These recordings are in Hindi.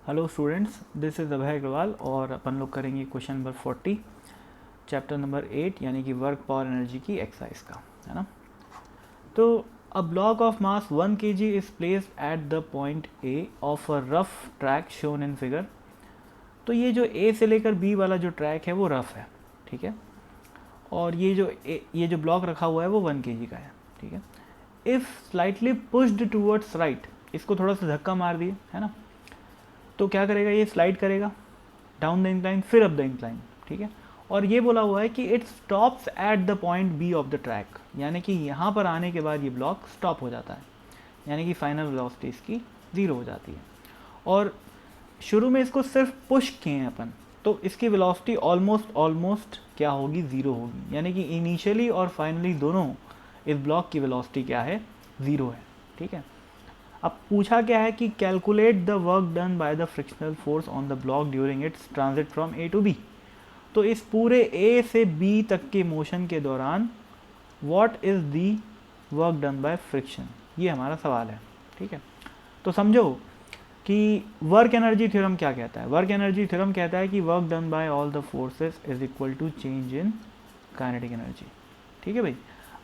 हेलो स्टूडेंट्स, दिस इज़ अभय अग्रवाल और अपन लोग करेंगे क्वेश्चन नंबर 40 चैप्टर नंबर 8 यानी कि वर्क पावर एनर्जी की एक्सरसाइज का, है ना। तो a block of mass 1 kg is placed at the point A of a rough track shown in figure. तो ये जो ए से लेकर बी वाला जो ट्रैक है वो रफ है, ठीक है। और ये जो ब्लॉक रखा हुआ है वो 1 kg का है, ठीक है। If slightly pushed towards right, इसको थोड़ा सा धक्का मार दिए, है ना, तो क्या करेगा, ये स्लाइड करेगा डाउन द इंक्लाइन फिर अप द इंक्लाइन, ठीक है। और ये बोला हुआ है कि it stops at the point B of the track, यानी कि यहाँ पर आने के बाद ये ब्लॉक स्टॉप हो जाता है, यानी कि फाइनल वेलोसिटी इसकी 0 हो जाती है। और शुरू में इसको सिर्फ पुश किए हैं अपन, तो इसकी वेलोसिटी ऑलमोस्ट क्या होगी, 0 होगी, यानी कि इनिशियली और फाइनली दोनों इस ब्लॉक की वेलोसिटी क्या है, 0 है, ठीक है। अब पूछा क्या है कि calculate the work done by the frictional force on the block during its transit from A to B. तो इस पूरे ए से बी तक के मोशन के दौरान what is the work done by friction, ये हमारा सवाल है, ठीक है। तो समझो कि वर्क एनर्जी थ्योरम क्या कहता है। वर्क एनर्जी थ्योरम कहता है कि work done by all the forces is equal to change in kinetic energy, ठीक है भाई।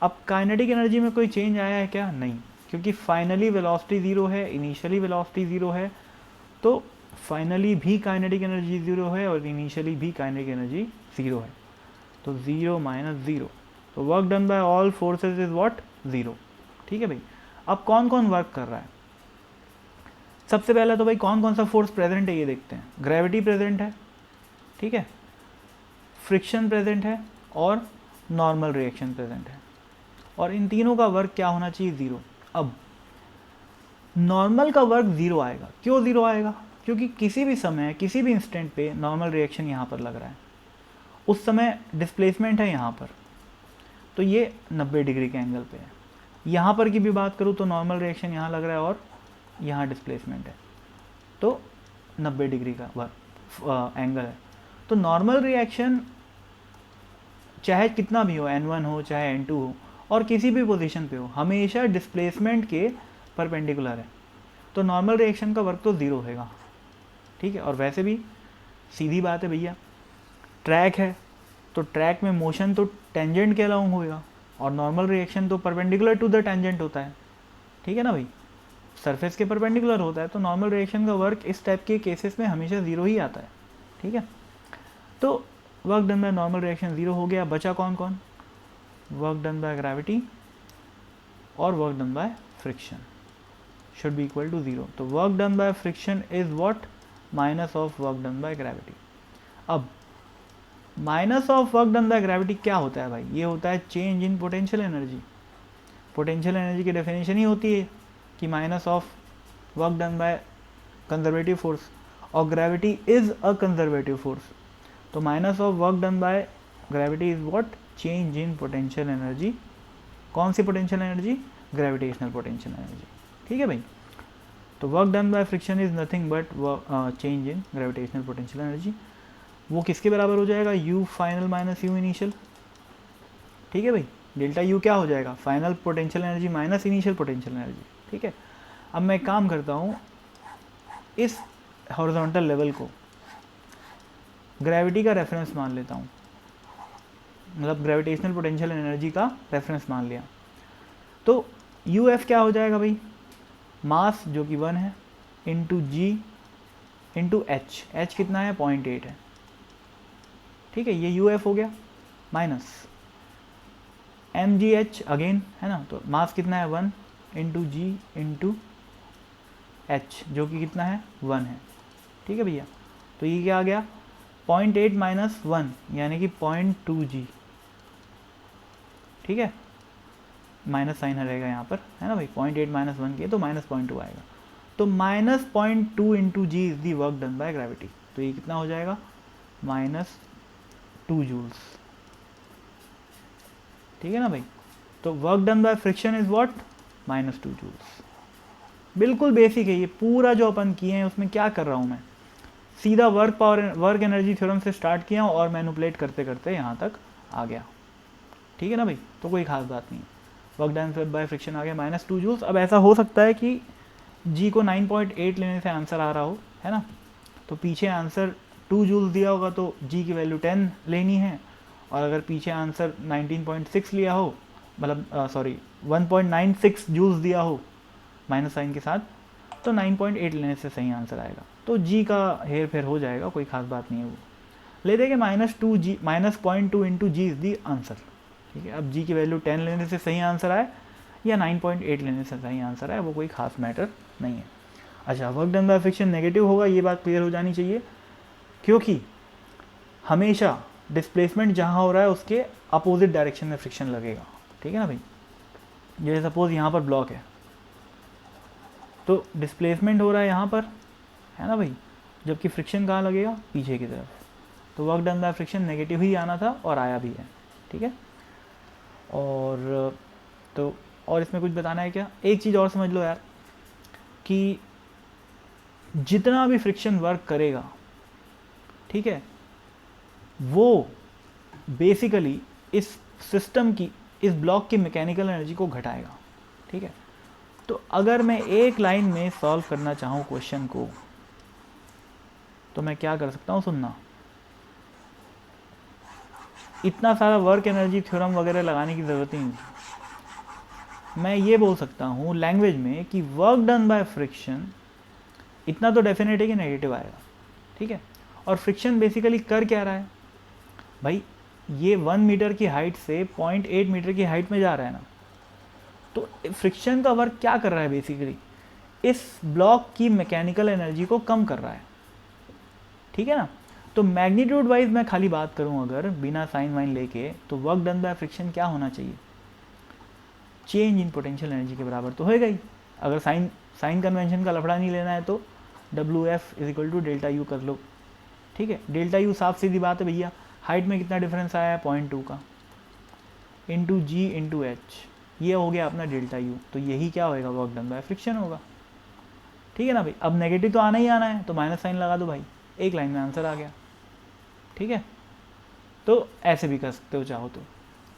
अब काइनेटिक एनर्जी में कोई चेंज आया है क्या, नहीं, क्योंकि फाइनली वेलोसिटी 0 है, इनिशियली वेलोसिटी 0 है, तो फाइनली भी काइनेटिक एनर्जी 0 है और इनिशियली भी काइनेटिक एनर्जी 0 है, तो 0 माइनस 0, तो work done by all forces is what, 0, ठीक है भाई। अब कौन कौन वर्क कर रहा है, सबसे पहले तो भाई कौन कौन सा फोर्स प्रेजेंट है ये देखते हैं। ग्रेविटी प्रेजेंट है, ठीक है, फ्रिक्शन प्रेजेंट है और नॉर्मल रिएक्शन प्रेजेंट है, और इन तीनों का वर्क क्या होना चाहिए, 0। अब नॉर्मल का वर्क 0 आएगा, क्यों 0 आएगा, क्योंकि किसी भी समय किसी भी इंस्टेंट पे नॉर्मल रिएक्शन यहाँ पर लग रहा है, उस समय डिस्प्लेसमेंट है यहाँ पर, तो ये 90 डिग्री के एंगल पे है। यहाँ पर की भी बात करूँ तो नॉर्मल रिएक्शन यहाँ लग रहा है और यहाँ डिस्प्लेसमेंट है, तो 90 डिग्री का वर्क एंगल है। तो नॉर्मल रिएक्शन चाहे कितना भी हो, n1 हो चाहे n2 हो, और किसी भी पोजीशन पे हो, हमेशा डिस्प्लेसमेंट के परपेंडिकुलर है, तो नॉर्मल रिएक्शन का वर्क तो 0 होगा, ठीक है। और वैसे भी सीधी बात है भैया, ट्रैक है तो ट्रैक में मोशन तो टेंजेंट के अलाउंग होगा, और नॉर्मल रिएक्शन तो परपेंडिकुलर टू द टेंजेंट होता है, ठीक है ना भाई, सरफेस के परपेंडिकुलर होता है, तो नॉर्मल रिएक्शन का वर्क इस टाइप के केसेस में हमेशा 0 ही आता है, ठीक है। तो work done by normal reaction 0 हो गया, बचा कौन कौन, वर्क डन बाय ग्रेविटी और work done by friction should be equal to 0। तो work done by friction is what, minus of work done by gravity. अब minus of work done by gravity क्या होता है भाई, ये होता है change in potential energy. Potential energy की डेफिनेशन ही होती है कि minus of work done by conservative force, और gravity is a conservative force, तो minus of work done by gravity is what, change in potential energy. कौन सी potential energy, gravitational potential energy, ठीक है भाई। तो work done by friction is nothing but change in gravitational potential energy. वो किसके बराबर हो जाएगा, you final minus you initial, ठीक है भाई। डेल्टा यू क्या हो जाएगा, final potential energy minus initial potential energy, ठीक है। अब मैं काम करता हूँ, इस हॉरिजॉन्टल लेवल को ग्रेविटी का रेफरेंस मान लेता हूँ, मतलब ग्रेविटेशनल पोटेंशियल एनर्जी का रेफरेंस मान लिया, तो यू एफ क्या हो जाएगा भाई, मास जो कि 1 है इंटू जी इंटू एच, एच कितना है 0.8 है, ठीक है, ये यू एफ हो गया, minus m g h again, है ना, तो मास कितना है 1 इंटू जी इंटू एच जो कि कितना है 1 है, ठीक है भैया। तो ये क्या आ गया 0.8 माइनस 1 यानी कि 0.2 जी, ठीक है, माइनस साइन रहेगा यहाँ पर, है ना भाई, 0.8 माइनस 1 के तो माइनस 0.2 आएगा, तो minus 0.2 into g is the work done by gravity, तो ये कितना हो जाएगा माइनस 2 जूल्स, ठीक है ना भाई। तो work done by friction is what, minus 2 joules. बिल्कुल बेसिक है ये पूरा जो अपन किए हैं, उसमें क्या कर रहा हूँ मैं, सीधा वर्क एनर्जी थ्योरम से स्टार्ट किया और मैनिपुलेट करते करते यहाँ तक आ गया, ठीक है ना भाई। तो कोई खास बात नहीं, वर्क डन बाय फ्रिक्शन आ गया माइनस 2 जूल्स। अब ऐसा हो सकता है कि जी को 9.8 लेने से आंसर आ रहा हो, है ना, तो पीछे आंसर 2 जूल्स दिया होगा तो जी की वैल्यू 10 लेनी है, और अगर पीछे आंसर 19.6 लिया हो, मतलब सॉरी 1.96 जूल्स दिया हो माइनस साइन के साथ, तो 9.8 लेने से सही आंसर आएगा। तो जी का हेर फेर हो जाएगा, कोई खास बात नहीं है वो। ले देंगे -0.2 into g is the answer. ठीक है, अब जी की वैल्यू 10 लेने से सही आंसर आए या 9.8 लेने से सही आंसर आए, वो कोई खास मैटर नहीं है। अच्छा, work done by friction negative होगा, ये बात क्लियर हो जानी चाहिए, क्योंकि हमेशा डिस्प्लेसमेंट जहाँ हो रहा है उसके अपोजिट डायरेक्शन में फ्रिक्शन लगेगा। ठीक है ना भाई, जैसे सपोज यहाँ पर ब्लॉक है तो डिस्प्लेसमेंट हो रहा है यहाँ पर, है ना भाई, जबकि फ्रिक्शन कहाँ लगेगा, पीछे की तरफ। तो work done by friction negative ही आना था और आया भी है। ठीक है, और इसमें कुछ बताना है क्या? एक चीज़ और समझ लो यार, कि जितना भी फ्रिक्शन वर्क करेगा, ठीक है, वो बेसिकली इस सिस्टम की, इस ब्लॉक की मैकेनिकल एनर्जी को घटाएगा। ठीक है, तो अगर मैं एक लाइन में सॉल्व करना चाहूँ क्वेश्चन को, तो मैं क्या कर सकता हूँ, सुनना, इतना सारा वर्क एनर्जी थ्योरम वगैरह लगाने की ज़रूरत ही नहीं। मैं ये बोल सकता हूँ लैंग्वेज में कि वर्क डन बाय फ्रिक्शन, इतना तो डेफिनेट है कि नेगेटिव आएगा। ठीक है, और फ्रिक्शन बेसिकली कर क्या रहा है भाई, ये 1 मीटर की हाइट से 0.8 मीटर की हाइट में जा रहा है ना, तो फ्रिक्शन का वर्क क्या कर रहा है, बेसिकली इस ब्लॉक की मैकेनिकल एनर्जी को कम कर रहा है। ठीक है ना, तो मैग्नीट्यूड वाइज मैं खाली बात करूं अगर बिना साइन वाइन लेके, तो वर्क डन बाय फ्रिक्शन क्या होना चाहिए, चेंज इन पोटेंशियल एनर्जी के बराबर तो होएगा ही। अगर साइन कन्वेंशन का लफड़ा नहीं लेना है तो WF = डेल्टा यू कर लो। ठीक है, डेल्टा यू साफ सीधी बात है भैया, हाइट में कितना डिफरेंस आया है, 0.2 का, इंटू जी इंटू एच, ये हो गया अपना डेल्टा यू। तो यही क्या होएगा, वर्क डन बाय फ्रिक्शन होगा। ठीक है ना भाई, अब नेगेटिव तो आना ही आना है, तो माइनस साइन लगा दो भाई, एक लाइन में आंसर आ गया। ठीक है, तो ऐसे भी कर सकते हो चाहो तो,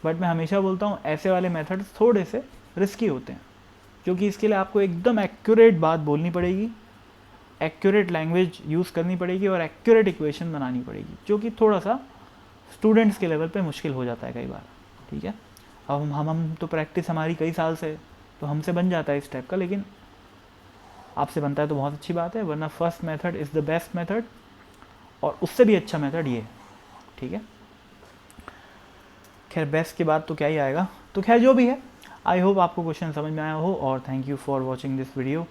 बट मैं हमेशा बोलता हूँ ऐसे वाले मेथड्स थोड़े से रिस्की होते हैं, क्योंकि इसके लिए आपको एकदम एक्यूरेट बात बोलनी पड़ेगी, एक्यूरेट लैंग्वेज यूज़ करनी पड़ेगी और एक्यूरेट इक्वेशन बनानी पड़ेगी, जो कि थोड़ा सा स्टूडेंट्स के लेवल पे मुश्किल हो जाता है कई बार। ठीक है, अब हम तो प्रैक्टिस हमारी कई साल से, तो हमसे बन जाता है इस टाइप का, लेकिन आपसे बनता है तो बहुत अच्छी बात है, वरना first method is the best method, और उससे भी अच्छा मेथड ये। ठीक है, खैर बेस्ट के बाद तो क्या ही आएगा, तो खैर जो भी है, आई होप आपको क्वेश्चन समझ में आया हो, और thank you for watching this video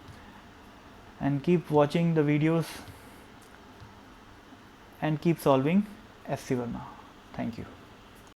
and keep watching the videos and keep solving SC Verma. Thank you.